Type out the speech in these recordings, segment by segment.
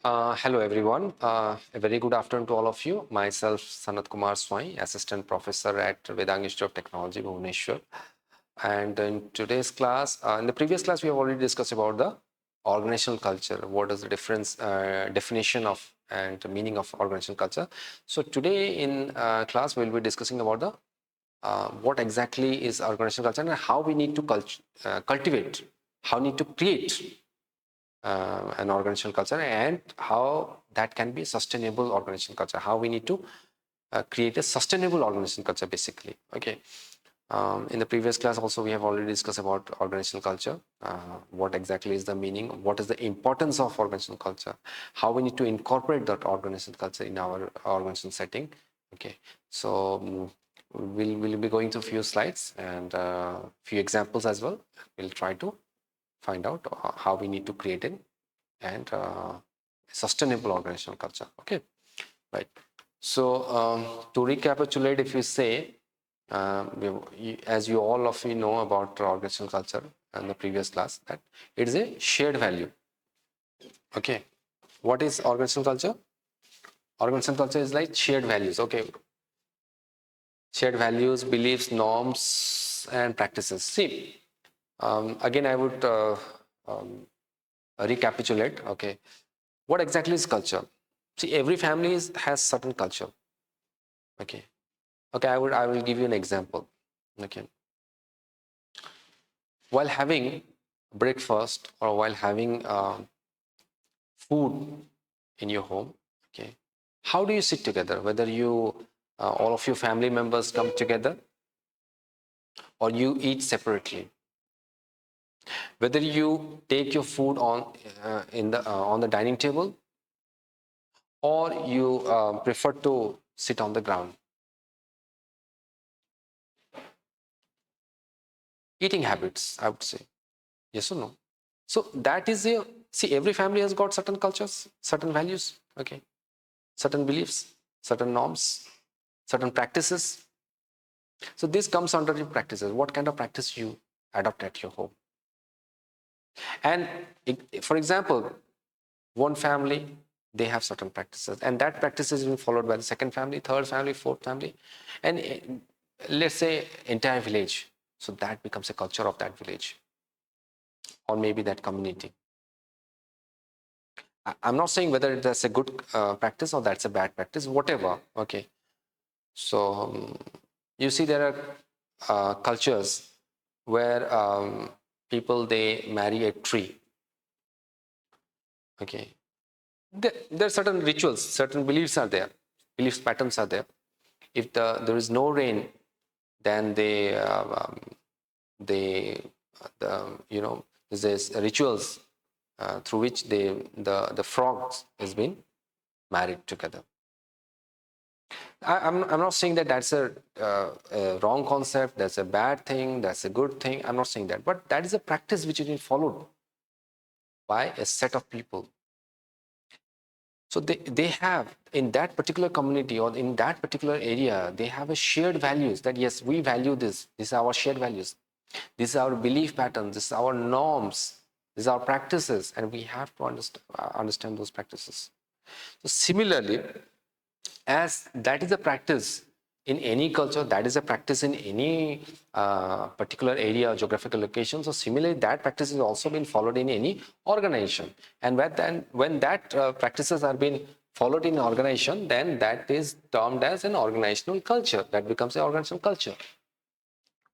Hello everyone. A very good afternoon to all of you. Myself, Sanat Kumar Swai, Assistant Professor at Vedang Institute of Technology, Bhubaneswar. And in today's class, in the previous class, we have already discussed about the organizational culture. What is the difference, definition of and meaning of organizational culture? So today in class, we'll be discussing about the what exactly is organizational culture and how we need to cultivate, how we need to create an organizational culture and how that can be sustainable organizational culture, how we need to create a sustainable organizational culture basically. Okay. In the previous class also we have already discussed about organizational culture, what exactly is the meaning, what is the importance of organizational culture, how we need to incorporate that organizational culture in our organizational setting. Okay, so we'll be going through a few slides and few examples as well. We'll try to find out how we need to create it and sustainable organizational culture. Okay, right. So to recapitulate, if you say, as you all of you know about organizational culture in the previous class, that it is a shared value. Okay, what is organizational culture? Organizational culture is like shared values. Okay, shared values, beliefs, norms, and practices. See, again, I would recapitulate. Okay, what exactly is culture? See, every family has certain culture. Okay. Okay, I will give you an example. Okay. While having breakfast or while having food in your home, okay, how do you sit together? Whether you all of your family members come together or you eat separately. Whether you take your food on the dining table or you prefer to sit on the ground. Eating habits, I would say. Yes or no? So that is a see, every family has got certain cultures, certain values, okay, certain beliefs, certain norms, certain practices. So this comes under your practices. What kind of practice you adopt at your home? And for example, one family, they have certain practices, and that practice is being followed by the second family, third family, fourth family, and let's say entire village. So that becomes a culture of that village, or maybe that community. I'm not saying whether that's a good practice or that's a bad practice, whatever. Okay. So you see, there are cultures where people they marry a tree. Okay. There are certain rituals, certain beliefs are there, beliefs patterns are there. If there is no rain, then they there's rituals through which the frogs has been married together. I'm not saying that that's a wrong concept, that's a bad thing, that's a good thing. I'm not saying that. But that is a practice which is being followed by a set of people. So they have, in that particular community or in that particular area, they have a shared values that, yes, we value this. These are our shared values. These are our belief patterns. This is our norms. These are our practices. And we have to understand those practices. So similarly, as that is a practice in any culture, that is a practice in any particular area or geographical location. So similarly, that practice is also being followed in any organization. And when that practices are being followed in an organization, then that is termed as an organizational culture. That becomes an organizational culture,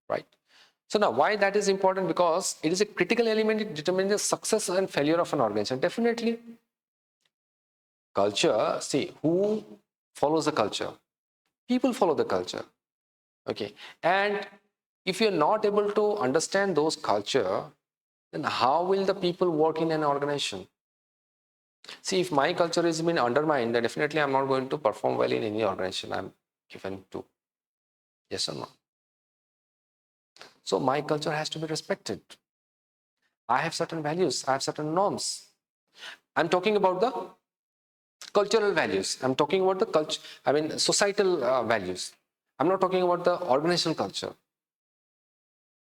right? So now, why that is important? Because it is a critical element in determining the success and failure of an organization. Definitely, culture. See, who follows the culture? People follow the culture. Okay, and if you're not able to understand those culture, then how will the people work in an organization? See, if my culture has been undermined, then definitely I'm not going to perform well in any organization I'm given to. Yes or no? So my culture has to be respected. I have certain values, I have certain norms. I'm talking about the cultural values. I'm talking about the culture, I mean societal values. I'm not talking about the organizational culture.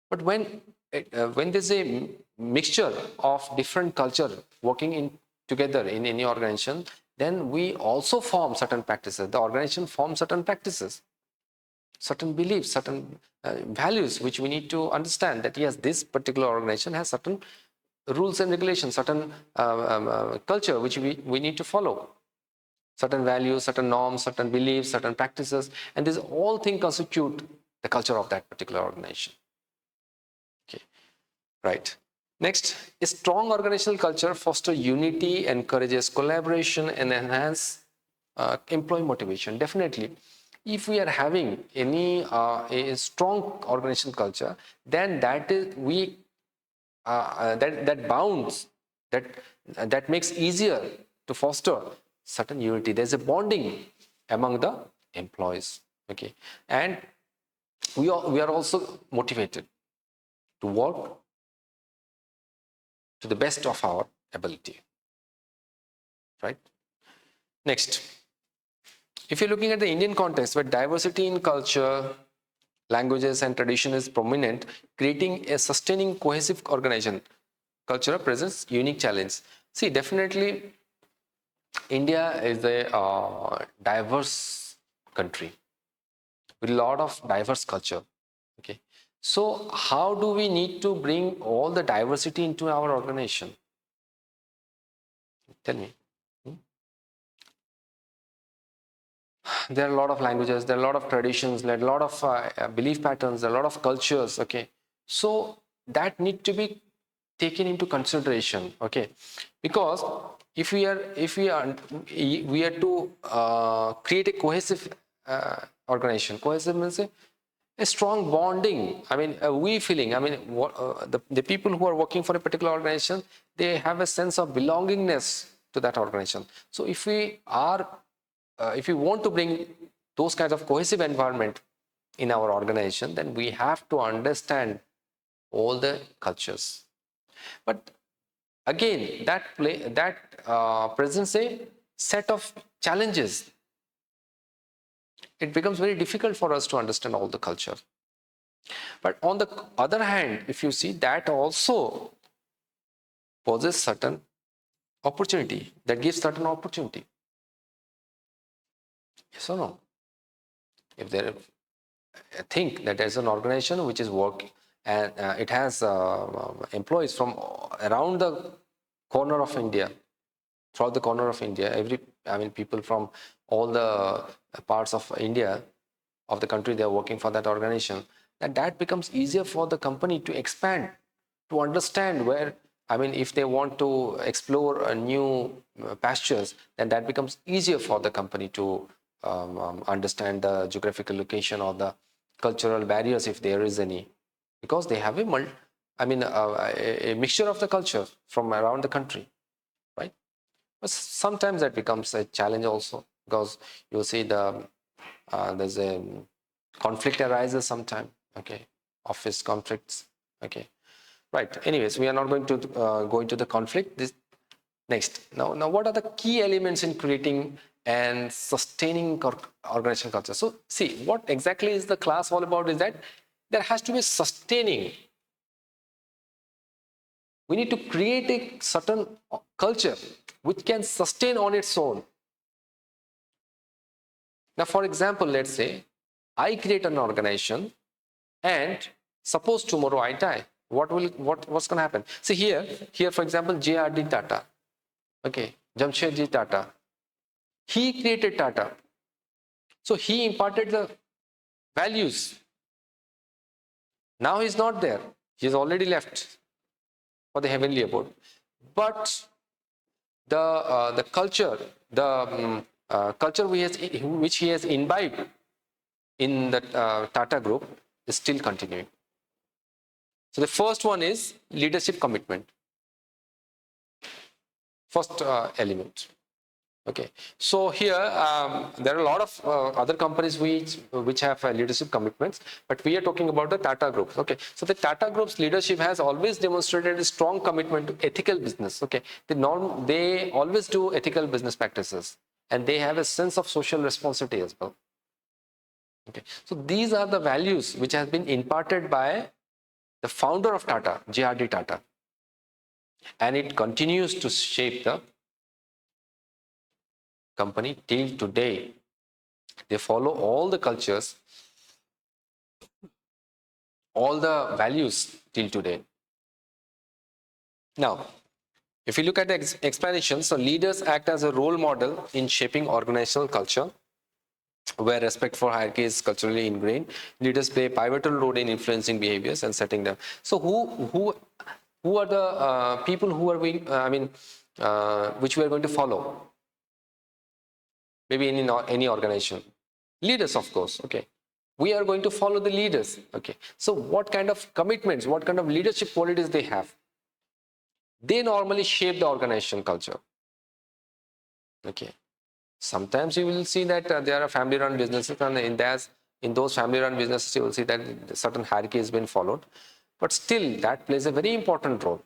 But when there's a mixture of different culture working in together in any organization, then we also form certain practices. The organization forms certain practices, certain beliefs, certain values, which we need to understand that yes, this particular organization has certain rules and regulations, certain culture which we need to follow, certain values, certain norms, certain beliefs, certain practices, and these all things constitute the culture of that particular organization. Okay, right. Next, a strong organizational culture fosters unity, encourages collaboration, and enhance employee motivation. Definitely, if we are having any a strong organizational culture, then that is that bounds, that makes easier to foster certain unity. There's a bonding among the employees. Okay, and we are also motivated to work to the best of our ability, right? Next, if you're looking at the Indian context where diversity in culture, languages and tradition is prominent, creating a sustaining cohesive organization culture presents unique challenge. See, definitely India is a diverse country with a lot of diverse culture. Okay, so how do we need to bring all the diversity into our organization? Tell me. There are a lot of languages, there are a lot of traditions, there are a lot of belief patterns, there are a lot of cultures. Okay, so that need to be taken into consideration. Okay, because if we are to create a cohesive organization. Cohesive means a strong bonding. I mean, we feeling. I mean, the people who are working for a particular organization, they have a sense of belongingness to that organization. So if we want to bring those kinds of cohesive environment in our organization, then we have to understand all the cultures. But again, that presents a set of challenges. It becomes very difficult for us to understand all the culture. But on the other hand, if you see, that also poses certain opportunity, that gives certain opportunity. Yes or no? If there, think that there's an organization which is working and it has employees from around the corner of India, throughout the corner of India, people from all the parts of India, of the country, they are working for that organization, that becomes easier for the company to expand, to understand where, if they want to explore a new pastures, then that becomes easier for the company to understand the geographical location or the cultural barriers, if there is any, because they have a mixture of the culture from around the country, right? But sometimes that becomes a challenge also, because you see there's a conflict arises sometime. Okay, office conflicts. Okay, right. Anyways, we are not going to go into the conflict. Next, now what are the key elements in creating and sustaining organizational culture? So see, what exactly is the class all about is that there has to be sustaining. We need to create a certain culture which can sustain on its own. Now, for example, let's say I create an organization and suppose tomorrow I die. What's going to happen? See here, for example, J.R.D. Tata. Okay, Jamshedji Tata. He created Tata. So he imparted the values. Now he's not there. He's already left for the heavenly abode. But the culture, culture which he has imbibed in the Tata group is still continuing. So the first one is leadership commitment. First element. Okay, so here there are a lot of other companies which have leadership commitments, but we are talking about the Tata Group. Okay, so the Tata Group's leadership has always demonstrated a strong commitment to ethical business. Okay, they always do ethical business practices, and they have a sense of social responsibility as well. Okay, so these are the values which have been imparted by the founder of Tata, J.R.D. Tata, and it continues to shape the company till today. They follow all the cultures, all the values till today. Now, if you look at the explanation, so leaders act as a role model in shaping organizational culture, where respect for hierarchy is culturally ingrained. Leaders play a pivotal role in influencing behaviors and setting them. So, who are the people who are being, which we are going to follow? Maybe in any organization, leaders, of course. Okay, we are going to follow the leaders. Okay, so what kind of commitments, what kind of leadership qualities they have? They normally shape the organizational culture. Okay, sometimes you will see that there are family-run businesses, and in those family-run businesses, you will see that certain hierarchy has been followed, but still that plays a very important role.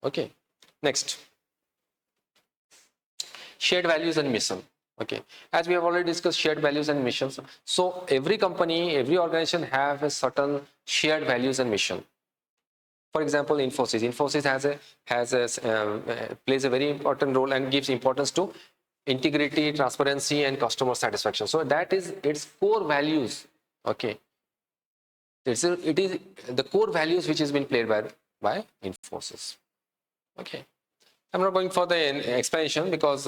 Okay, next, shared values and mission. Okay, as we have already discussed, shared values and missions. So every company, every organization have a certain shared values and mission. For example, Infosys plays a very important role and gives importance to integrity, transparency, and customer satisfaction. So that is its core values. Okay, it is the core values which has been played by Infosys. Okay, I'm not going for the explanation because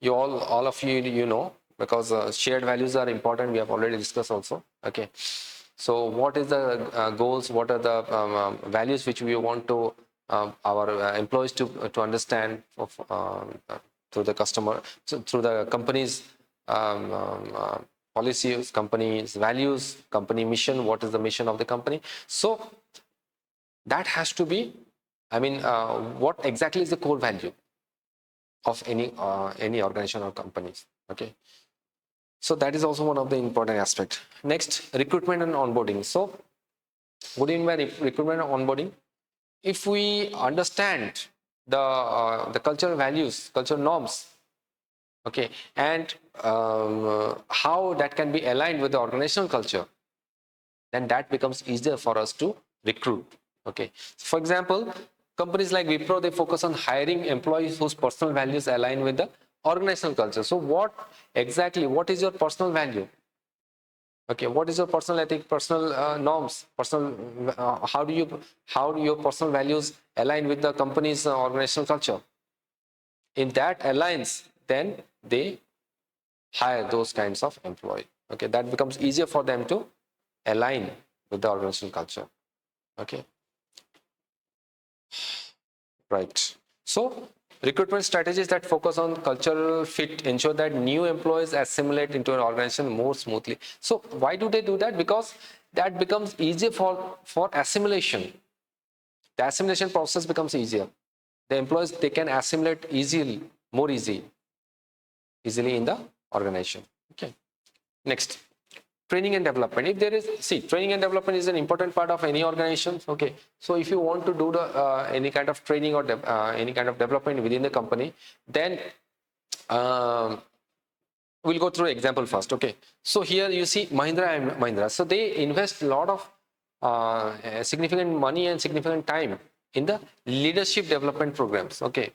you all of you know, because shared values are important. We have already discussed also. Okay, so what is the goals? What are the values which we want to our employees to understand of, through the customer, through the company's policies, company's values, company mission? What is the mission of the company? So that has to be, what exactly is the core value of any organization or companies? Okay, so that is also one of the important aspects. Next, recruitment and onboarding. So what do you mean by recruitment and onboarding? If we understand the cultural values, cultural norms, okay, and how that can be aligned with the organizational culture, then that becomes easier for us to recruit. Okay, so for example, companies like Wipro, they focus on hiring employees whose personal values align with the organizational culture. So what is your personal value? Okay, what is your personal ethic, personal norms, personal how do your personal values align with the company's organizational culture? If that aligns, then they hire those kinds of employee. Okay, that becomes easier for them to align with the organizational culture. Okay, right. So recruitment strategies that focus on cultural fit ensure that new employees assimilate into an organization more smoothly. So why do they do that? Because that becomes easier for assimilation. The assimilation process becomes easier. The employees, they can assimilate more easily in the organization. Okay, next, training and development. If there is, training and development is an important part of any organization. Okay, so if you want to do the any kind of training or any kind of development within the company, then we'll go through example first. Okay, so here you see Mahindra. So they invest a lot of significant money and significant time in the leadership development programs. Okay,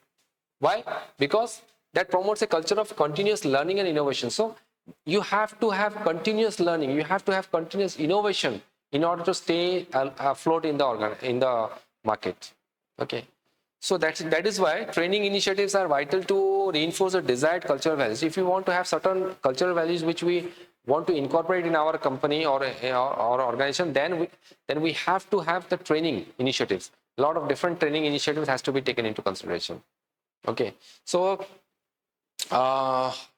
why? Because that promotes a culture of continuous learning and innovation. So you have to have continuous learning, you have to have continuous innovation in order to stay afloat in the market. Okay, so that is why training initiatives are vital to reinforce the desired cultural values. If you want to have certain cultural values which we want to incorporate in our company or our organization, then we have to have the training initiatives. A lot of different training initiatives has to be taken into consideration. Okay, so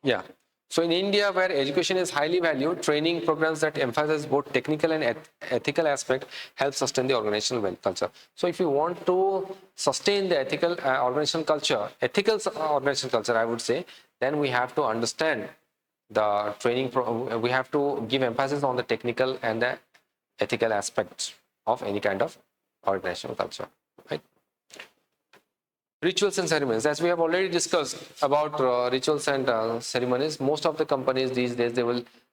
yeah. So in India, where education is highly valued, training programs that emphasize both technical and ethical aspect help sustain the organizational culture. So if you want to sustain the ethical organizational culture, organizational culture, I would say, then we have to understand the training. We have to give emphasis on the technical and the ethical aspects of any kind of organizational culture. Right? Rituals and ceremonies. As we have already discussed about rituals and ceremonies, most of the companies these days,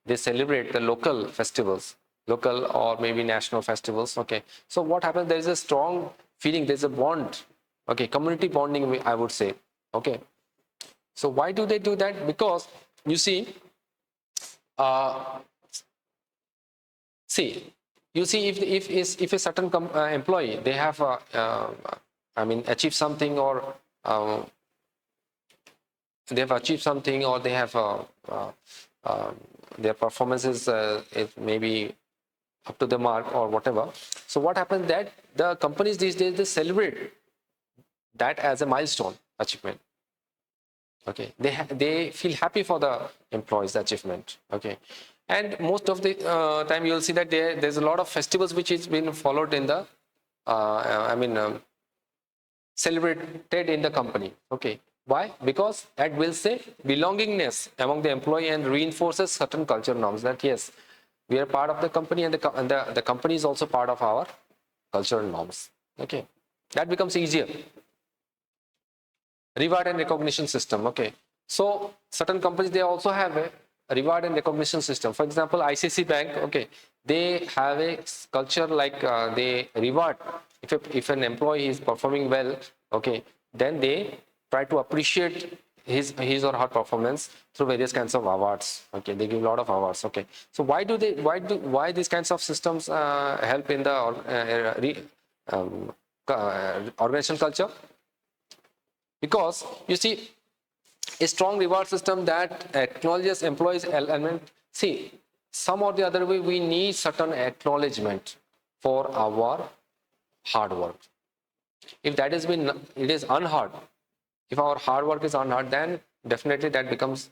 they celebrate the local festivals, local or maybe national festivals. Okay, so what happens? There is a strong feeling, there's a bond. Okay, community bonding, I would say. Okay, So why do they do that? Because you see, uh, if a certain employee, they have achieved something, or they have achieved something, or they have their performance is maybe up to the mark or whatever. So what happens that the companies these days, they celebrate that as a milestone achievement. Okay, they feel happy for the employees' achievement. Okay, and most of the time you'll see that there's a lot of festivals which is been followed in the celebrated in the company. Okay, why? Because that will say belongingness among the employee and reinforces certain culture norms, that yes, we are part of the company, and the company is also part of our cultural norms. Okay, that becomes easier. Reward and recognition system. Okay, so certain companies, they also have a reward and recognition system. For example, ICC Bank, okay, they have a culture like they reward if an employee is performing well. Okay, then they try to appreciate his or her performance through various kinds of awards. Okay, they give a lot of awards. Okay, so why these kinds of systems help in the organizational culture? Because you see, a strong reward system that acknowledges employees' element. See, some or the other way, we need certain acknowledgement for our hard work. If that has been, it is unhard. If our hard work is unhard, then definitely that becomes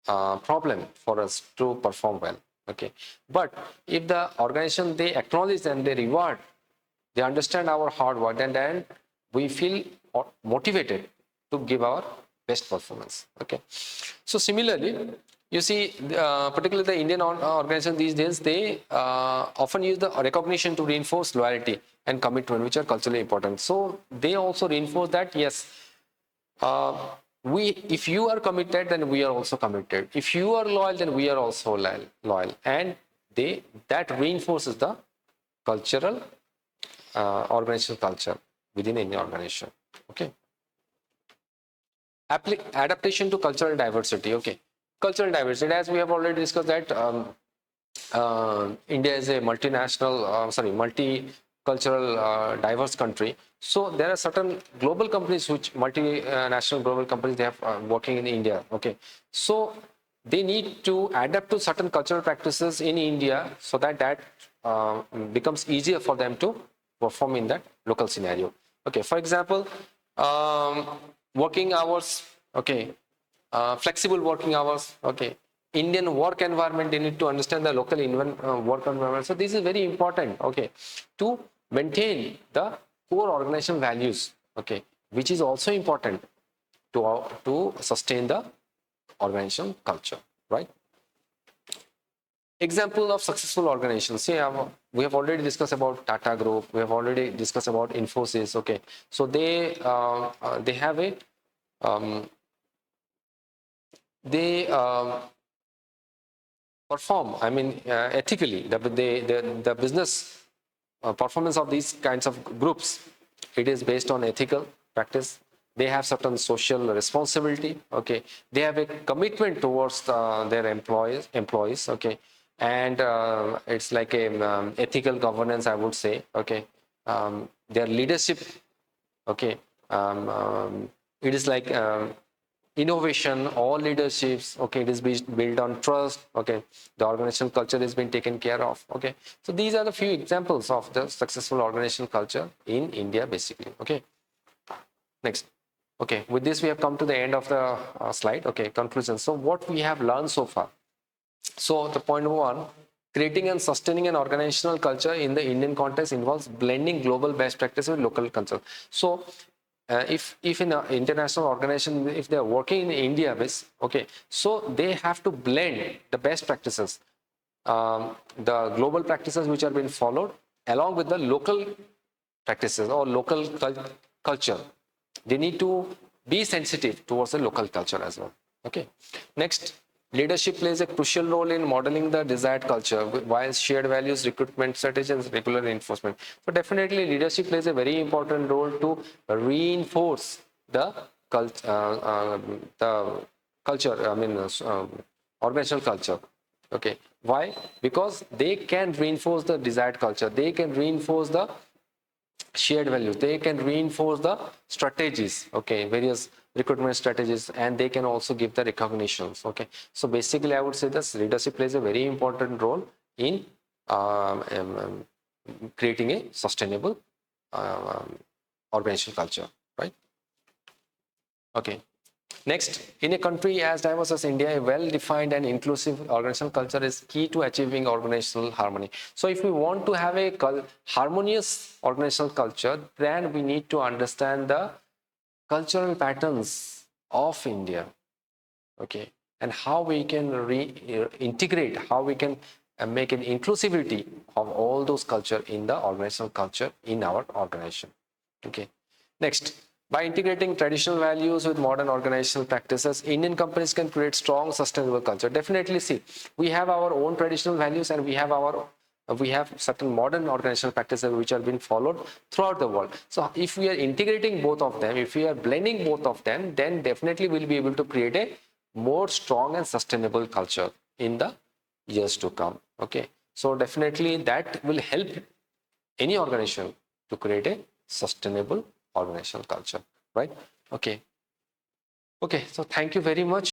a problem for us to perform well. Okay, but if the organization, they acknowledge and they reward, they understand our hard work, and then we feel motivated to give our best performance. Okay, so similarly, you see, particularly the Indian organization these days, they often use the recognition to reinforce loyalty and commitment, which are culturally important. So they also reinforce that yes, if you are committed, then we are also committed. If you are loyal, then we are also loyal, and that reinforces the cultural organizational culture within any organization. Okay. Adaptation to cultural diversity. Okay, cultural diversity, as we have already discussed that India is a multicultural diverse country. So there are certain global companies, which multinational global companies, they have working in India. Okay, so they need to adapt to certain cultural practices in India, so that becomes easier for them to perform in that local scenario. Okay, for example, working hours. Okay, flexible working hours. Okay, Indian work environment, they need to understand the local work environment. So this is very important. Okay, to maintain the core organizational values. Okay, which is also important to sustain the organizational culture, right? Example of successful organizations. See, we have already discussed about Tata Group. We have already discussed about Infosys. Okay, so they have a they perform, ethically. The business performance of these kinds of groups, it is based on ethical practice. They have certain social responsibility. Okay, they have a commitment towards their employees. Okay, and it's like a ethical governance, I would say. Okay, their leadership. Okay, it is like innovation, all leaderships. Okay, it is built on trust. Okay, the organizational culture is being taken care of. Okay, so these are the few examples of the successful organizational culture in India, basically. Okay, next. Okay, with this we have come to the end of the slide. Okay, conclusion. So what we have learned so far. So the point one, creating and sustaining an organizational culture in the Indian context involves blending global best practices with local culture. So if in an international organization, if they are working in India, okay, so they have to blend the best practices, the global practices which are being followed, along with the local practices or local culture. They need to be sensitive towards the local culture as well. Okay. Next, leadership plays a crucial role in modeling the desired culture, while shared values, recruitment strategies, and regular reinforcement. So definitely leadership plays a very important role to reinforce the the culture, I mean, organizational culture. Okay, why? Because they can reinforce the desired culture, they can reinforce the shared values, they can reinforce the strategies, okay, various recruitment strategies, and they can also give the recognitions. Okay, so basically I would say this leadership plays a very important role in creating a sustainable organizational culture, right? Okay. Next, in a country as diverse as India, a well-defined and inclusive organizational culture is key to achieving organizational harmony. So if we want to have a harmonious organizational culture, then we need to understand the cultural patterns of India, okay, and how we can integrate, how we can make an inclusivity of all those culture in the organizational culture in our organization. Okay. Next, by integrating traditional values with modern organizational practices, Indian companies can create strong, sustainable culture. Definitely, see, we have our own traditional values and we have certain modern organizational practices which are being followed throughout the world. So if we are integrating both of them, if we are blending both of them, then definitely we'll be able to create a more strong and sustainable culture in the years to come. Okay, so definitely that will help any organization to create a sustainable organizational culture, right? Okay. Okay, so thank you very much.